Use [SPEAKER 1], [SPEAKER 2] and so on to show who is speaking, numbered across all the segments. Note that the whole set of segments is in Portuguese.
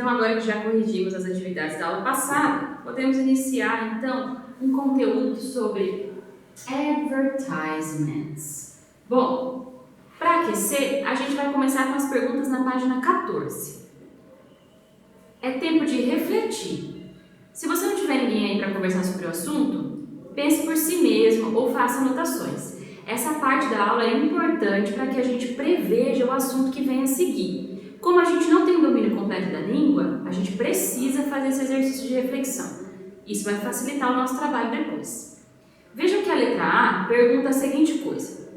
[SPEAKER 1] Então, agora que já corrigimos as atividades da aula passada, podemos iniciar, então, um conteúdo sobre advertisements. Bom, para aquecer, a gente vai começar com as perguntas na página 14. É tempo de refletir. Se você não tiver ninguém aí para conversar sobre o assunto, pense por si mesmo ou faça anotações. Essa parte da aula é importante para que a gente preveja o assunto que vem a seguir. Como a gente não tem o domínio completo da língua, a gente precisa fazer esse exercício de reflexão. Isso vai facilitar o nosso trabalho depois. Vejam que a letra A pergunta a seguinte coisa.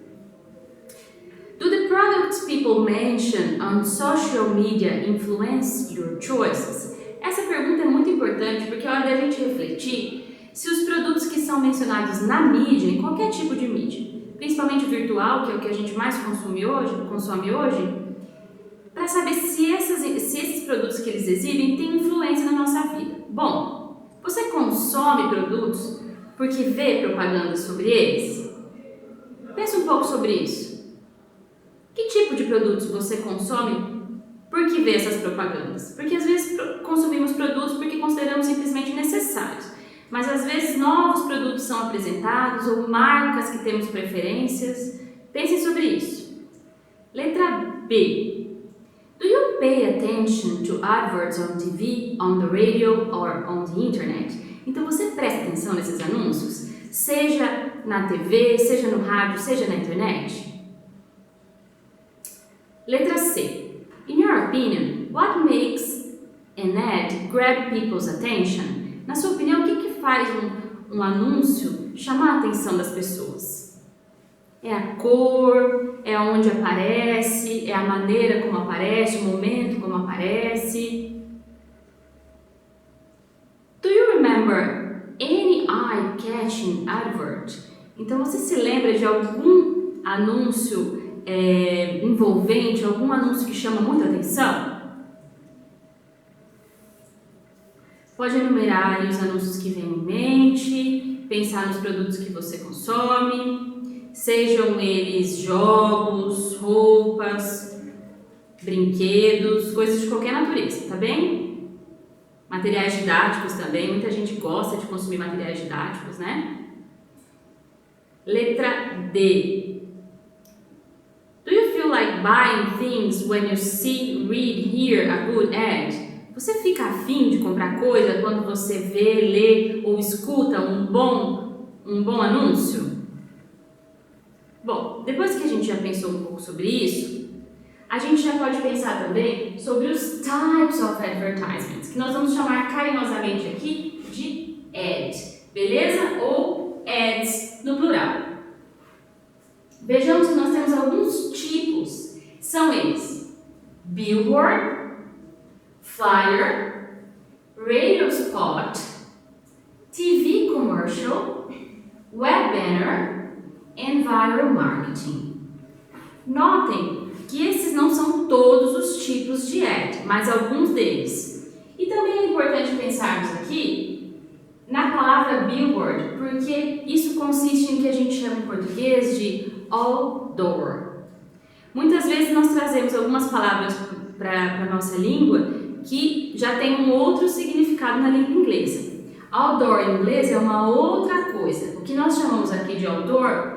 [SPEAKER 1] Do the products people mention on social media influence your choices? Essa pergunta é muito importante porque é hora da gente refletir se os produtos que são mencionados na mídia, em qualquer tipo de mídia, principalmente virtual, que é o que a gente mais consome hoje, para saber se esses produtos que eles exibem têm influência na nossa vida. Bom, você consome produtos porque vê propaganda sobre eles? Pensa um pouco sobre isso. Que tipo de produtos você consome porque vê essas propagandas? Porque às vezes consumimos produtos porque consideramos simplesmente necessários. Mas às vezes novos produtos são apresentados ou marcas que temos preferências. Pensem sobre isso. Letra B. Do you pay attention to adverts on TV, on the radio or on the internet? Então você presta atenção nesses anúncios? Seja na TV, seja no rádio, seja na internet? Letra C. In your opinion, what makes an ad grab people's attention? Na sua opinião, o que faz um anúncio chamar a atenção das pessoas? É a cor, é onde aparece, é a maneira como aparece, o momento como aparece. Do you remember any eye-catching advert? Então você se lembra de algum anúncio envolvente, algum anúncio que chama muita atenção? Pode enumerar aí os anúncios que vêm em mente, pensar nos produtos que você consome, sejam eles jogos, roupas, brinquedos, coisas de qualquer natureza, tá bem? Materiais didáticos também, muita gente gosta de consumir materiais didáticos, né? Letra D. Do you feel like buying things when you see, read, hear a good ad? Você fica afim de comprar coisa quando você vê, lê ou escuta um bom anúncio? Bom, depois que a gente já pensou um pouco sobre isso, a gente já pode pensar também sobre os types of advertisements, que nós vamos chamar carinhosamente aqui de ad, beleza? Ou ads no plural. Vejamos que nós temos alguns tipos, são eles: billboard, flyer, radio spot, TV commercial, web banner and viral marketing. Notem que esses não são todos os tipos de ad, mas alguns deles. E também é importante pensarmos aqui na palavra billboard, porque isso consiste em que a gente chama em português de outdoor. Muitas vezes nós trazemos algumas palavras para a nossa língua que já tem um outro significado na língua inglesa. Outdoor em inglês é uma outra coisa. O que nós chamamos aqui de outdoor,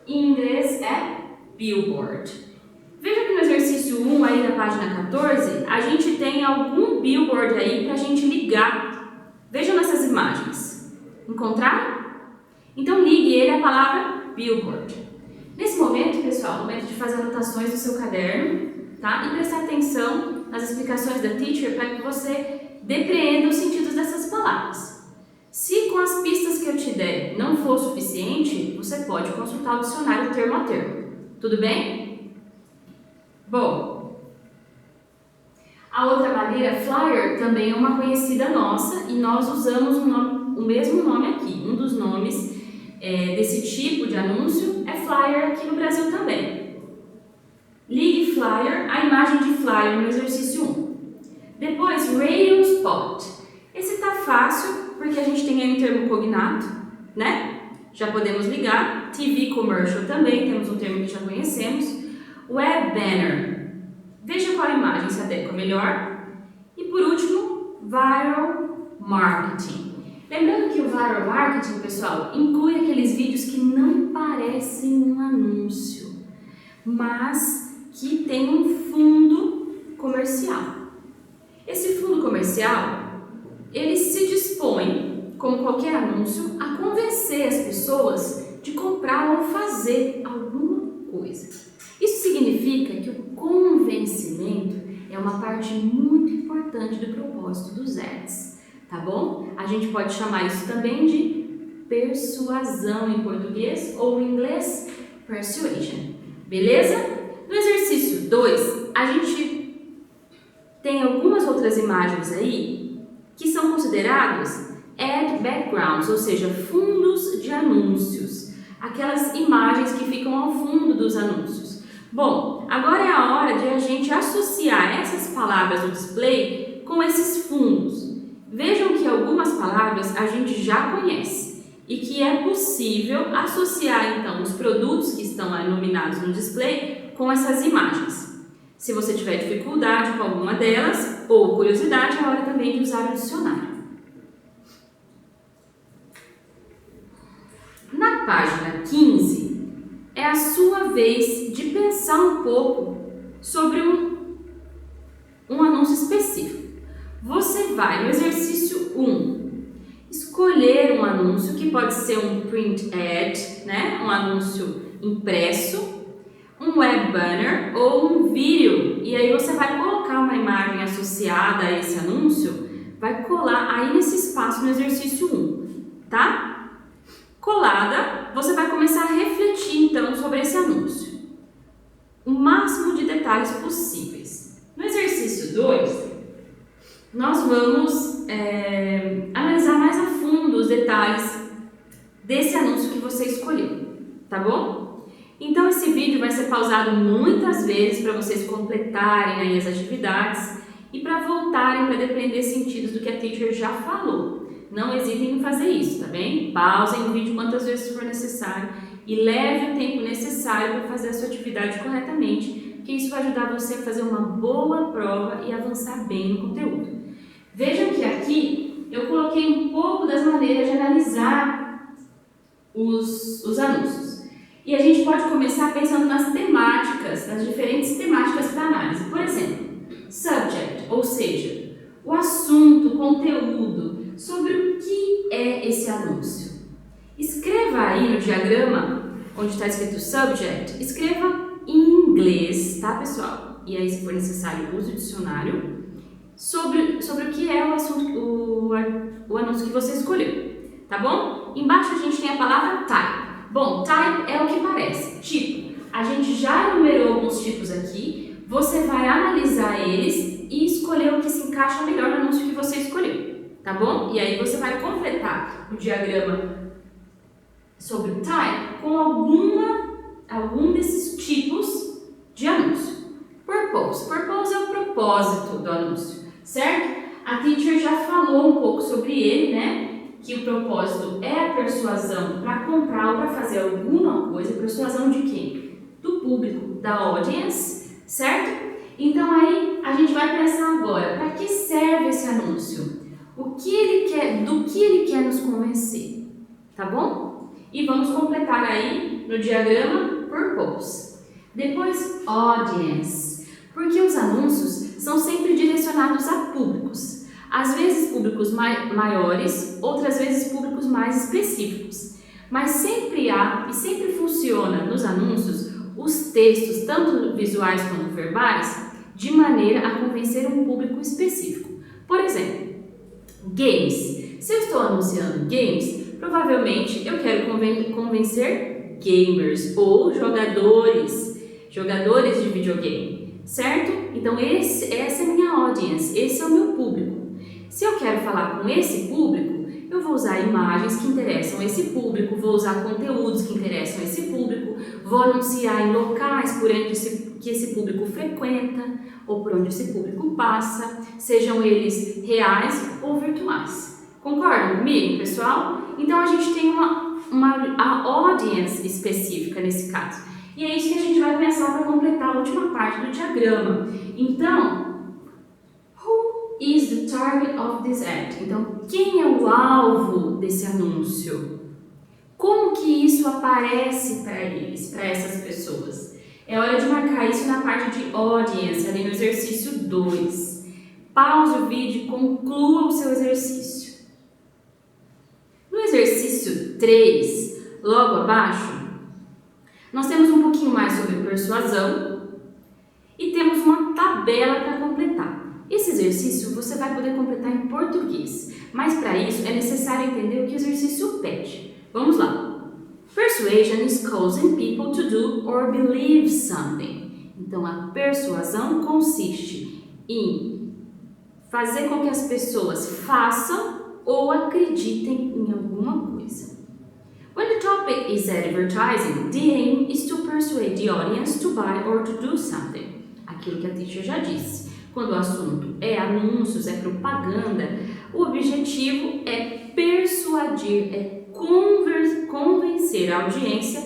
[SPEAKER 1] em inglês é billboard. Veja que no exercício 1, aí na página 14, a gente tem algum billboard aí para a gente ligar. Vejam nessas imagens. Encontraram? Então ligue ele à palavra billboard. Nesse momento, pessoal, momento de fazer anotações no seu caderno, tá? E prestar atenção nas explicações da teacher para que você depreenda os sentidos dessas palavras. Se com as pistas que eu te der não for suficiente, você pode consultar o dicionário termo a termo. Tudo bem? Bom, a outra maneira, flyer, também é uma conhecida nossa e nós usamos o mesmo nome aqui. Um dos nomes desse tipo de anúncio é flyer aqui no Brasil também. Ligue flyer, a imagem de flyer no exercício 1. Depois, radio spot. Esse tá fácil, porque a gente tem aí um termo cognato, né? Já podemos ligar. TV commercial também, temos um termo que já conhecemos. Web banner. Veja qual imagem se adequa melhor. E por último, viral marketing. Lembrando que o viral marketing, pessoal, inclui aqueles vídeos que não parecem um anúncio, mas que tem um fundo comercial. Esse fundo comercial, ele se dispõe, como qualquer anúncio, a convencer as pessoas de comprar ou fazer alguma coisa. Isso significa que o convencimento é uma parte muito importante do propósito dos ads, tá bom? A gente pode chamar isso também de persuasão em português ou em inglês persuasion, beleza? No exercício 2, a gente tem algumas outras imagens aí que são consideradas ad backgrounds, ou seja, fundos de anúncios, aquelas imagens que ficam ao fundo dos anúncios. Bom, agora é a hora de a gente associar essas palavras do display com esses fundos. Vejam que algumas palavras a gente já conhece e que é possível associar então os produtos que estão iluminados no display com essas imagens. Se você tiver dificuldade com alguma delas ou curiosidade, é hora também de usar o dicionário. Na página 15, é a sua vez de pensar um pouco sobre um anúncio específico. Você vai no exercício 1, escolher um anúncio que pode ser um print ad, né? Um anúncio impresso, um web banner ou um vídeo. E aí você vai colocar uma imagem associada a esse anúncio, vai colar aí nesse espaço no exercício 1, tá? Colada, você vai começar a refletir então sobre esse anúncio, o máximo de detalhes possíveis. No exercício 2, nós vamos analisar mais a fundo os detalhes desse anúncio que você escolheu, tá bom? Então esse vídeo vai ser pausado muitas vezes para vocês completarem aí as atividades e para voltarem para depender sentidos do que a teacher já falou. Não hesitem em fazer isso, tá bem? Pausem o vídeo quantas vezes for necessário e leve o tempo necessário para fazer a sua atividade corretamente, porque isso vai ajudar você a fazer uma boa prova e avançar bem no conteúdo. Vejam que aqui eu coloquei um pouco das maneiras de analisar os anúncios. E a gente pode começar pensando nas temáticas, nas diferentes temáticas para análise. Por exemplo, subject, ou seja, o assunto, o conteúdo, sobre o que é esse anúncio. Escreva aí no diagrama, onde está escrito subject, escreva em inglês, tá pessoal? E aí, se for necessário, use o dicionário, sobre o que é o assunto, o anúncio que você escolheu, tá bom? Embaixo a gente tem a palavra type. Bom, type é o que parece, tipo. A gente já enumerou alguns tipos aqui, você vai analisar eles e escolher o que se encaixa melhor no anúncio que você escolheu. Tá bom? E aí você vai completar o diagrama sobre o type com algum desses tipos de anúncio. Purpose. Purpose é o propósito do anúncio, certo? A teacher já falou um pouco sobre ele, né? Que o propósito é a persuasão para comprar ou para fazer alguma coisa. Persuasão de quem? Do público, da audience, certo? Então aí a gente vai pensar agora, para que serve esse anúncio? O que ele quer, do que ele quer nos convencer, tá bom? E vamos completar aí no diagrama purpose. Depois, audience, porque os anúncios são sempre direcionados a públicos. Às vezes públicos maiores, outras vezes públicos mais específicos. Mas sempre há e sempre funciona nos anúncios os textos, tanto visuais quanto verbais, de maneira a convencer um público específico. Por exemplo, games. Se eu estou anunciando games, provavelmente eu quero convencer gamers ou jogadores de videogame, certo? Então essa é a minha audience, esse é o meu público. Se eu quero falar com esse público, eu vou usar imagens que interessam esse público, vou usar conteúdos que interessam esse público, vou anunciar em locais por onde que esse público frequenta ou por onde esse público passa, sejam eles reais ou virtuais. Concordam comigo, pessoal? Então a gente tem a audience específica nesse caso. E é isso que a gente vai pensar para completar a última parte do diagrama. Então, who is the target of this ad? Então, quem é o alvo desse anúncio? Como que isso aparece para eles, para essas pessoas? É hora de marcar isso na parte de audience, ali no exercício 2. Pause o vídeo e conclua o seu exercício. No exercício 3, logo abaixo, nós temos um pouquinho mais sobre persuasão e temos uma tabela para completar. Esse exercício você vai poder completar em português, mas para isso é necessário entender o que o exercício pede. Vamos lá. Persuasion is causing people to do or believe something. Então, a persuasão consiste em fazer com que as pessoas façam ou acreditem em alguma coisa. When the topic is advertising, the aim is to persuade the audience to buy or to do something. Aquilo que a teacher já disse. Quando o assunto é anúncios, é propaganda, o objetivo é persuadir, é convencer a audiência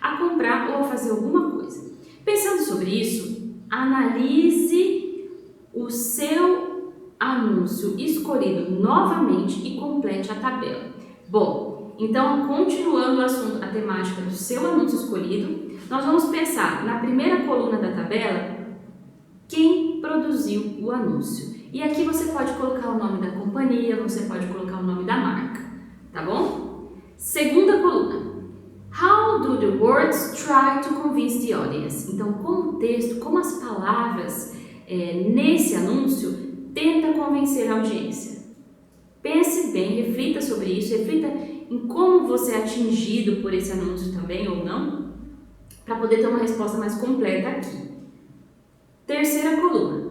[SPEAKER 1] a comprar ou a fazer alguma coisa. Pensando sobre isso, analise o seu anúncio escolhido novamente e complete a tabela. Bom, então continuando o assunto, a temática do seu anúncio escolhido, nós vamos pensar na primeira coluna da tabela quem produziu o anúncio. E aqui você pode colocar o nome da companhia, você pode colocar o nome da marca, tá bom? Segunda coluna. How do the words try to convince the audience? Então, como o texto, como as palavras nesse anúncio tenta convencer a audiência. Pense bem, reflita sobre isso, reflita em como você é atingido por esse anúncio também ou não, para poder ter uma resposta mais completa aqui. Terceira coluna.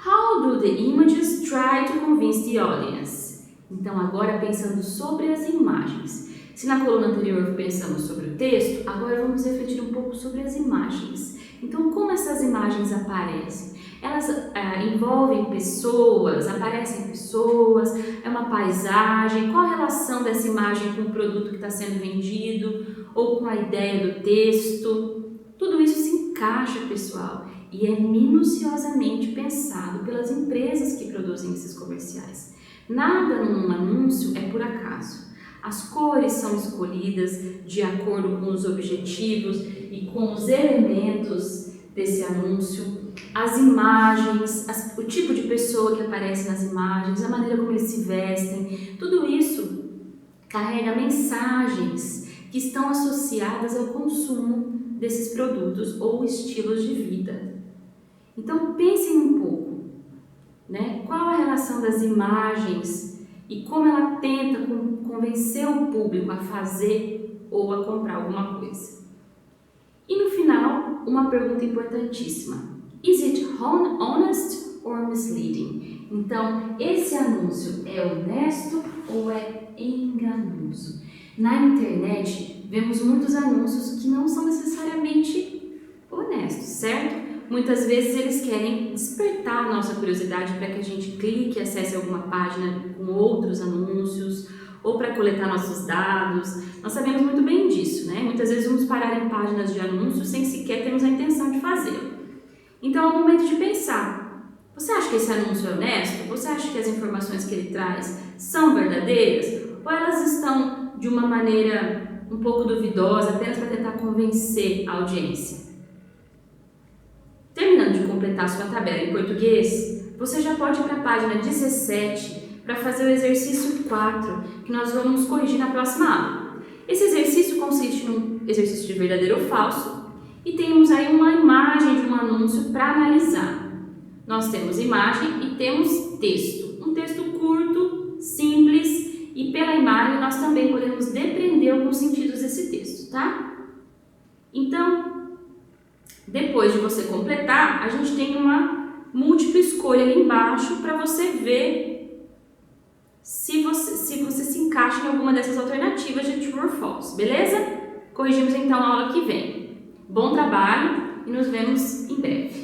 [SPEAKER 1] How do the images try to convince the audience? Então, agora pensando sobre as imagens. Se na coluna anterior pensamos sobre o texto, agora vamos refletir um pouco sobre as imagens. Então, como essas imagens aparecem? Elas envolvem pessoas, aparecem pessoas, é uma paisagem, qual a relação dessa imagem com o produto que está sendo vendido ou com a ideia do texto? Tudo isso se encaixa, pessoal, e é minuciosamente pensado pelas empresas que produzem esses comerciais. Nada num anúncio é por acaso. As cores são escolhidas de acordo com os objetivos e com os elementos desse anúncio, as imagens, o tipo de pessoa que aparece nas imagens, a maneira como eles se vestem, tudo isso carrega mensagens que estão associadas ao consumo desses produtos ou estilos de vida. Então pensem um pouco, né? Qual a relação das imagens e como ela tenta convencer o público a fazer ou a comprar alguma coisa. E no final, uma pergunta importantíssima. Is it honest or misleading? Então, esse anúncio é honesto ou é enganoso? Na internet, vemos muitos anúncios que não são necessariamente honestos, certo? Muitas vezes eles querem despertar a nossa curiosidade para que a gente clique e acesse alguma página com outros anúncios ou para coletar nossos dados. Nós sabemos muito bem disso, né? Muitas vezes vamos parar em páginas de anúncios sem sequer termos a intenção de fazê-lo. Então é o momento de pensar. Você acha que esse anúncio é honesto? Você acha que as informações que ele traz são verdadeiras? Ou elas estão de uma maneira um pouco duvidosa, apenas para tentar convencer a audiência? Terminando de completar sua tabela em português, você já pode ir para a página 17 para fazer o exercício 4, que nós vamos corrigir na próxima aula. Esse exercício consiste num exercício de verdadeiro ou falso e temos aí uma imagem de um anúncio para analisar. Nós temos imagem e temos texto. Um texto curto, simples e pela imagem nós também podemos depreender alguns sentidos desse texto, tá? Então, depois de você completar, a gente tem uma múltipla escolha ali embaixo para você ver se você se encaixa em alguma dessas alternativas de true or false, beleza? Corrigimos então na aula que vem. Bom trabalho e nos vemos em breve.